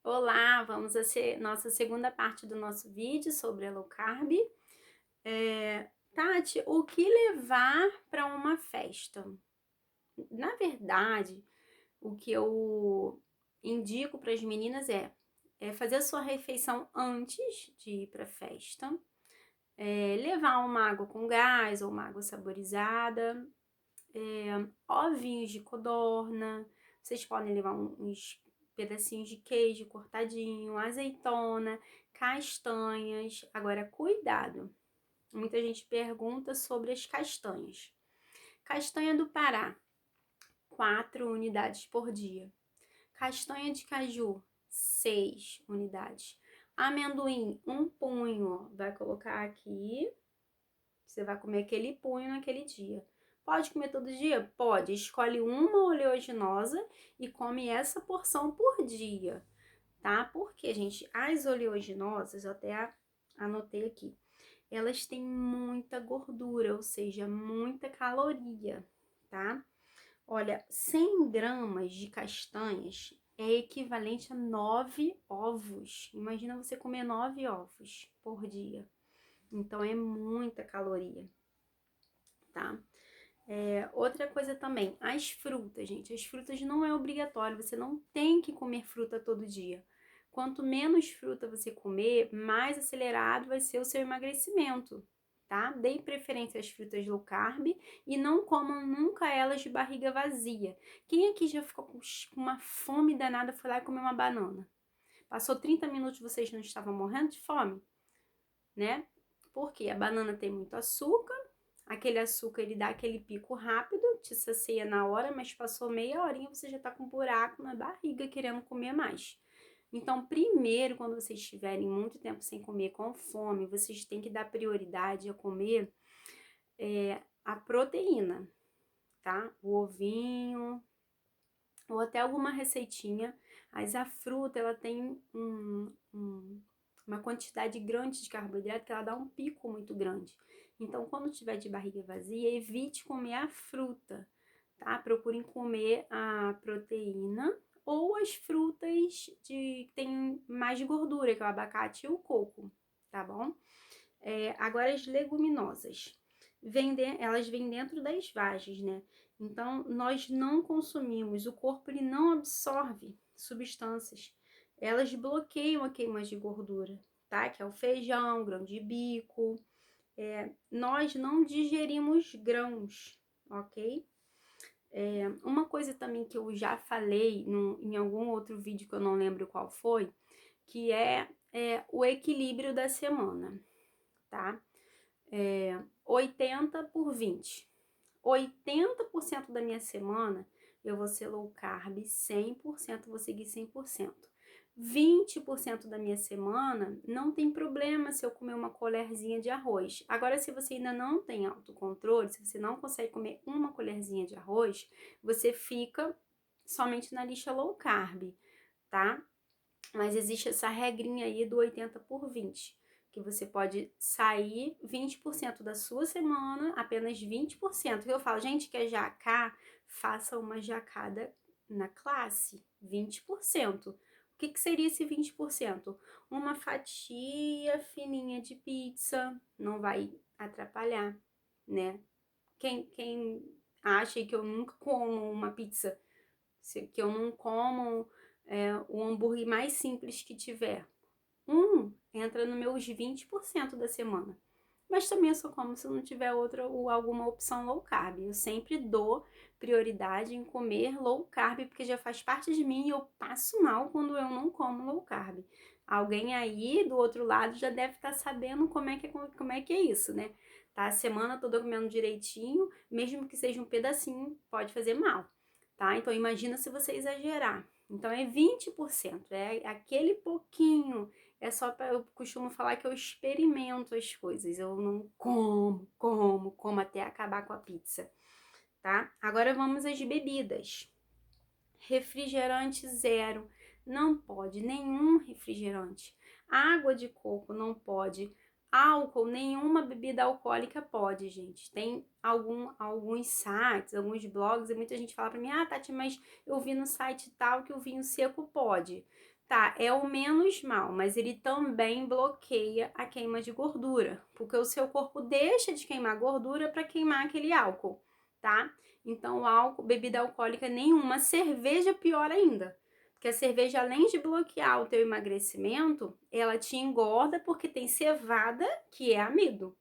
Olá, vamos a nossa segunda parte do nosso vídeo sobre a low carb. Tati, o que levar para uma festa? Na verdade, o que eu indico para as meninas é fazer a sua refeição antes de ir para a festa, levar uma água com gás ou uma água saborizada, ovinhos de codorna, vocês podem levar uns pedacinhos de queijo cortadinho, azeitona, castanhas. Agora, cuidado, muita gente pergunta sobre as castanhas. Castanha do Pará, 4 unidades por dia. Castanha de caju, 6 unidades. Amendoim, um punho, vai colocar aqui. Você vai comer aquele punho naquele dia. Pode comer todo dia? Pode. Escolhe uma oleaginosa e come essa porção por dia, tá? Porque, gente, as oleaginosas, eu até anotei aqui, elas têm muita gordura, ou seja, muita caloria, tá? Olha, 100 gramas de castanhas é equivalente a 9 ovos. Imagina você comer 9 ovos por dia. Então, é muita caloria, tá? Outra coisa também, as frutas, gente. As frutas não é obrigatório, você não tem que comer fruta todo dia. Quanto menos fruta você comer, mais acelerado vai ser o seu emagrecimento, tá? Dê preferência às frutas low carb e não comam nunca elas de barriga vazia. Quem aqui já ficou com uma fome danada, foi lá e comeu uma banana? Passou 30 minutos, vocês não estavam morrendo de fome, né? Porque a banana tem muito açúcar. Aquele açúcar, ele dá aquele pico rápido, te sacia na hora, mas passou meia horinha, você já tá com um buraco na barriga querendo comer mais. Então, primeiro, quando vocês estiverem muito tempo sem comer, com fome, vocês têm que dar prioridade a comer a proteína, tá? O ovinho, ou até alguma receitinha. Mas a fruta, ela tem uma quantidade grande de carboidrato que ela dá um pico muito grande. Então, quando tiver de barriga vazia, evite comer a fruta, tá? Procurem comer a proteína ou as frutas que tem mais gordura, que é o abacate e o coco, tá bom? Agora as leguminosas. Elas vêm dentro das vagens, né? Então, nós não consumimos, o corpo ele não absorve substâncias. Elas bloqueiam a queima de gordura, tá? Que é o feijão, grão de bico. Nós não digerimos grãos, ok? Uma coisa também que eu já falei em algum outro vídeo que eu não lembro qual foi, que é o equilíbrio da semana, tá? 80 por 20. 80% da minha semana eu vou ser low carb, 100% vou seguir 100%. 20% da minha semana não tem problema se eu comer uma colherzinha de arroz. Agora, se você ainda não tem autocontrole, se você não consegue comer uma colherzinha de arroz, você fica somente na lista low carb, tá? Mas existe essa regrinha aí do 80 por 20, que você pode sair 20% da sua semana, apenas 20%. Eu falo, gente, quer jacar? Faça uma jacada na classe, 20%. O que seria esse 20%? Uma fatia fininha de pizza, não vai atrapalhar, né? Quem acha que eu nunca como uma pizza, que eu não como o hambúrguer mais simples que tiver. Entra no meus 20% da semana. Mas também eu só como se não tiver outra ou alguma opção low carb. Eu sempre dou prioridade em comer low carb, porque já faz parte de mim e eu passo mal quando eu não como low carb. Alguém aí do outro lado já deve estar sabendo como é que é isso, né? Tá a semana toda comendo direitinho, mesmo que seja um pedacinho, pode fazer mal, tá? Então imagina se você exagerar. Então é 20%, é aquele pouquinho. Eu costumo falar que eu experimento as coisas. Eu não como até acabar com a pizza, tá? Agora vamos às bebidas. Refrigerante zero, não pode, nenhum refrigerante. Água de coco não pode. Álcool, nenhuma bebida alcoólica pode, gente. Tem alguns sites, alguns blogs, e muita gente fala pra mim, Tati, mas eu vi no site tal que o vinho seco pode. Tá, é o menos mal, mas ele também bloqueia a queima de gordura, porque o seu corpo deixa de queimar gordura para queimar aquele álcool, tá? Então, o álcool, bebida alcoólica nenhuma, cerveja pior ainda. Porque a cerveja, além de bloquear o teu emagrecimento, ela te engorda porque tem cevada, que é amido,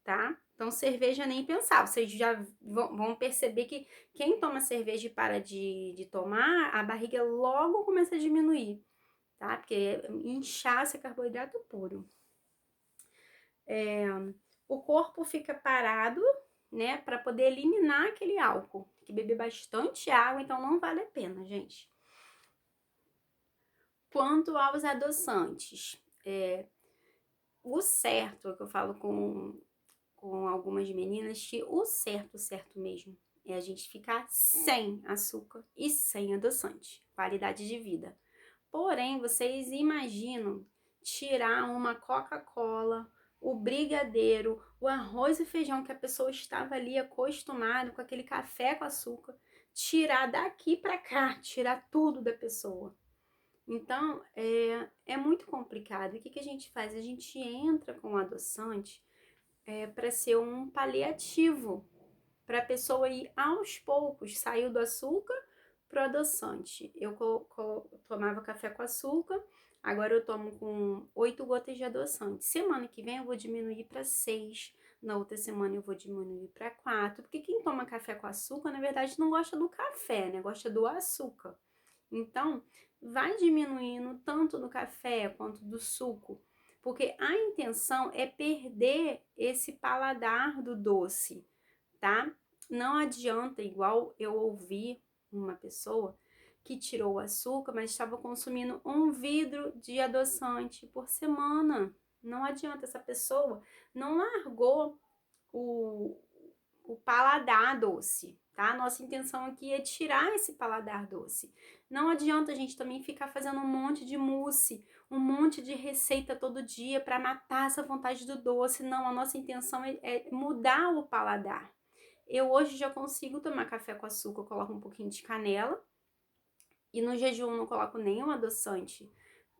tá? Então, cerveja nem pensar. Vocês já vão perceber que quem toma cerveja e para de tomar, a barriga logo começa a diminuir, tá? Porque inchaço é carboidrato puro. O corpo fica parado, né, para poder eliminar aquele álcool. Tem que beber bastante água, então não vale a pena, gente. Quanto aos adoçantes, o certo, é que eu falo com algumas meninas, que o certo mesmo, é a gente ficar sem açúcar e sem adoçante. Qualidade de vida. Porém, vocês imaginam tirar uma Coca-Cola, o brigadeiro, o arroz e feijão que a pessoa estava ali acostumada com aquele café com açúcar, tirar daqui para cá, tirar tudo da pessoa. Então, é muito complicado. E o que a gente faz? A gente entra com o adoçante para ser um paliativo, para a pessoa ir aos poucos, saiu do açúcar pro adoçante. Eu tomava café com açúcar, agora eu tomo com 8 gotas de adoçante. Semana que vem eu vou diminuir para 6, na outra semana eu vou diminuir para 4, porque quem toma café com açúcar, na verdade, não gosta do café, né? Gosta do açúcar. Então, vai diminuindo tanto do café quanto do suco, porque a intenção é perder esse paladar do doce, tá? Não adianta, igual eu ouvi uma pessoa que tirou o açúcar, mas estava consumindo 1 vidro de adoçante por semana. Não adianta, essa pessoa não largou o, o paladar doce, tá? Nossa intenção aqui é tirar esse paladar doce. Não adianta a gente também ficar fazendo um monte de mousse, um monte de receita todo dia para matar essa vontade do doce. Não, a nossa intenção é mudar o paladar. Eu hoje já consigo tomar café com açúcar, eu coloco um pouquinho de canela e no jejum não coloco nenhum adoçante,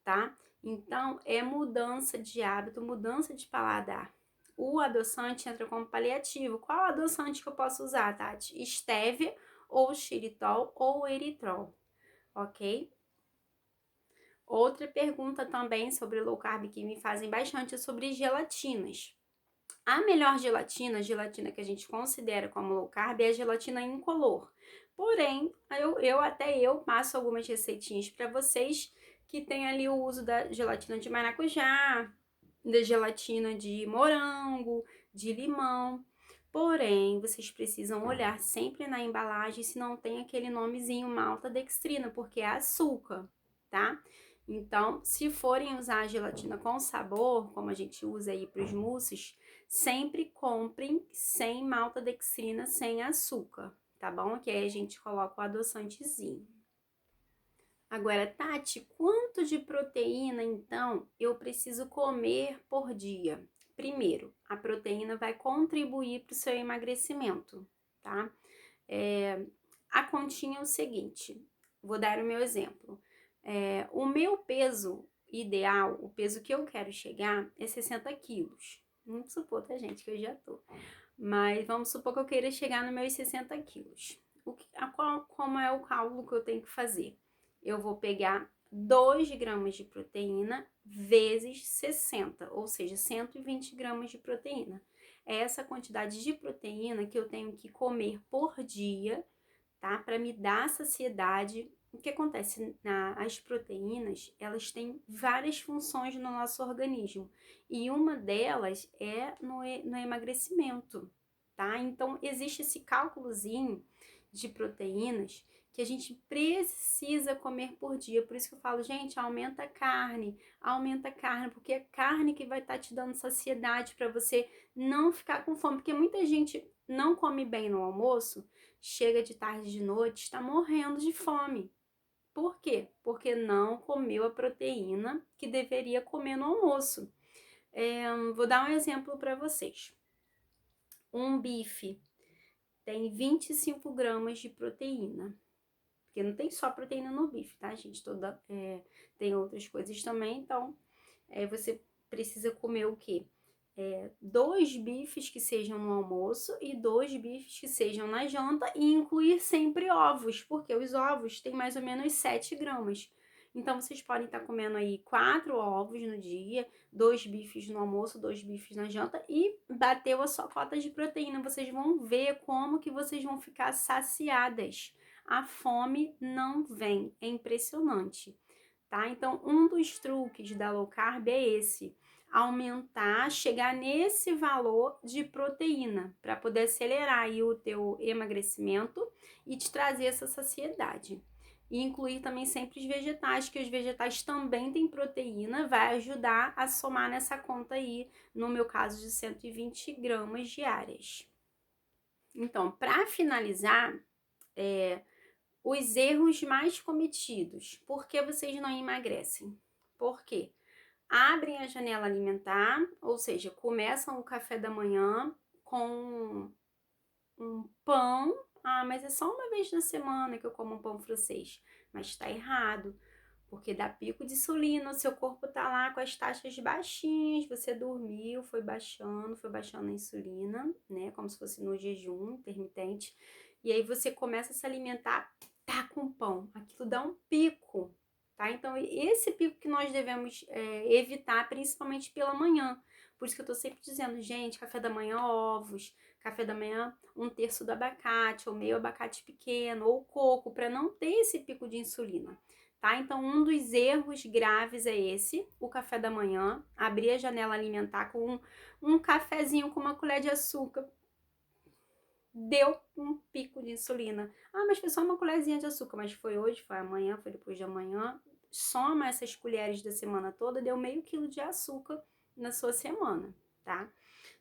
tá? Então, é mudança de hábito, mudança de paladar. O adoçante entra como paliativo. Qual adoçante que eu posso usar, Tati? Estévia, ou xilitol, ou eritrol, ok? Outra pergunta também sobre low carb que me fazem bastante é sobre gelatinas. A melhor gelatina, a gelatina que a gente considera como low carb, é a gelatina incolor. Porém, eu passo algumas receitinhas para vocês que tem ali o uso da gelatina de maracujá, da gelatina de morango, de limão. Porém, vocês precisam olhar sempre na embalagem se não tem aquele nomezinho maltodextrina, porque é açúcar, tá? Então, se forem usar a gelatina com sabor, como a gente usa aí para os mousses, sempre comprem sem maltodextrina, sem açúcar, tá bom? Que aí a gente coloca o adoçantezinho. Agora, Tati, quanto de proteína, então, eu preciso comer por dia? Primeiro, a proteína vai contribuir para o seu emagrecimento, tá? A continha é o seguinte, vou dar o meu exemplo. O meu peso ideal, o peso que eu quero chegar é 60 quilos. Vamos supor, tá, gente, que eu já tô. Mas vamos supor que eu queira chegar nos meus 60 quilos. Como é o cálculo que eu tenho que fazer? Eu vou pegar 2 gramas de proteína vezes 60, ou seja, 120 gramas de proteína. É essa quantidade de proteína que eu tenho que comer por dia, tá? Para me dar saciedade. O que acontece? As proteínas, elas têm várias funções no nosso organismo. E uma delas é no emagrecimento, tá? Então, existe esse cálculozinho de proteínas que a gente precisa comer por dia. Por isso que eu falo, gente, aumenta a carne, porque é carne que vai estar te dando saciedade para você não ficar com fome. Porque muita gente não come bem no almoço, chega de tarde, de noite, está morrendo de fome. Por quê? Porque não comeu a proteína que deveria comer no almoço. Vou dar um exemplo para vocês. Um bife tem 25 gramas de proteína. Porque não tem só proteína no bife, tá, gente? Tem outras coisas também, então você precisa comer o quê? 2 bifes que sejam no almoço e 2 bifes que sejam na janta e incluir sempre ovos, porque os ovos têm mais ou menos 7 gramas. Então, vocês podem estar comendo aí 4 ovos no dia, 2 bifes no almoço, 2 bifes na janta e bateu a sua cota de proteína. Vocês vão ver como que vocês vão ficar saciadas. A fome não vem, é impressionante, tá? Então, um dos truques da low carb é esse: aumentar, chegar nesse valor de proteína, para poder acelerar aí o teu emagrecimento e te trazer essa saciedade. E incluir também sempre os vegetais, que os vegetais também têm proteína, vai ajudar a somar nessa conta aí, no meu caso de 120 gramas diárias. Então, para finalizar, os erros mais cometidos. Por que vocês não emagrecem? Por quê? Abrem a janela alimentar, ou seja, começam o café da manhã com um pão. Ah, mas é só uma vez na semana que eu como um pão francês. Mas está errado, porque dá pico de insulina, o seu corpo tá lá com as taxas baixinhas, você dormiu, foi baixando a insulina, né? Como se fosse no jejum intermitente. E aí você começa a se alimentar, tá com pão. Aquilo dá um pico, tá? Então, esse pico que nós devemos evitar, principalmente pela manhã. Por isso que eu tô sempre dizendo, gente, café da manhã, ovos, café da manhã, 1/3 do abacate, ou meio abacate pequeno, ou coco, para não ter esse pico de insulina, tá? Então, um dos erros graves é esse, o café da manhã, abrir a janela alimentar com um cafezinho com uma colher de açúcar. Deu um pico de insulina. Ah, mas foi só uma colherzinha de açúcar. Mas foi hoje, foi amanhã, foi depois de amanhã. Soma essas colheres da semana toda, deu meio quilo de açúcar na sua semana, tá?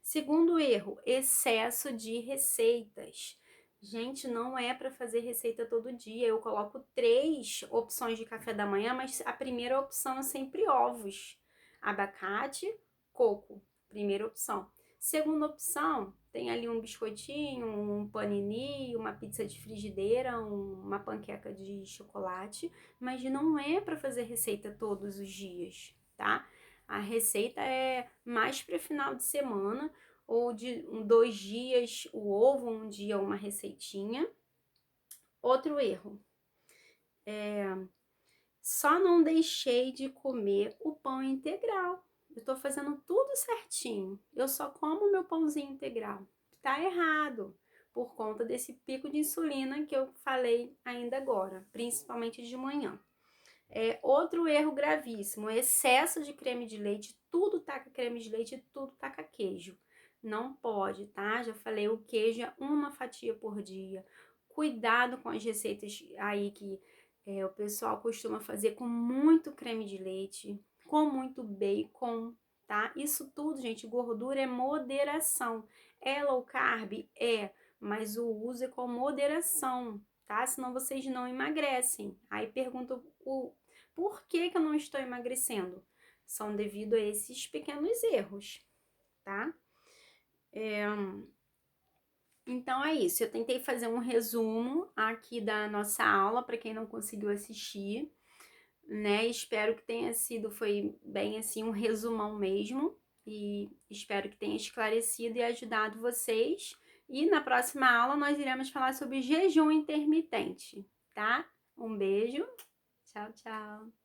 Segundo erro, excesso de receitas. Gente, não é para fazer receita todo dia. Eu coloco 3 opções de café da manhã, mas a primeira opção é sempre ovos. Abacate, coco. Primeira opção. Segunda opção, tem ali um biscoitinho, um panini, uma pizza de frigideira, uma panqueca de chocolate, mas não é para fazer receita todos os dias, tá? A receita é mais para final de semana, ou de 2 dias o ovo, um dia uma receitinha. Outro erro, só não deixei de comer o pão integral. Eu tô fazendo tudo certinho. Eu só como meu pãozinho integral. Tá errado, por conta desse pico de insulina que eu falei ainda agora, principalmente de manhã. Outro erro gravíssimo, excesso de creme de leite. Tudo taca creme de leite, tudo taca queijo. Não pode, tá? Já falei, o queijo é uma fatia por dia. Cuidado com as receitas aí que o pessoal costuma fazer com muito creme de leite, com muito bacon, tá? Isso tudo, gente, gordura é moderação. É low carb? É, mas o uso é com moderação, tá? Senão vocês não emagrecem. Aí perguntam por que eu não estou emagrecendo? São devido a esses pequenos erros, tá? Então é isso. Eu tentei fazer um resumo aqui da nossa aula para quem não conseguiu assistir, né? Espero que tenha sido, foi bem assim, um resumão mesmo. E espero que tenha esclarecido e ajudado vocês. E na próxima aula nós iremos falar sobre jejum intermitente, tá? Um beijo. Tchau, tchau.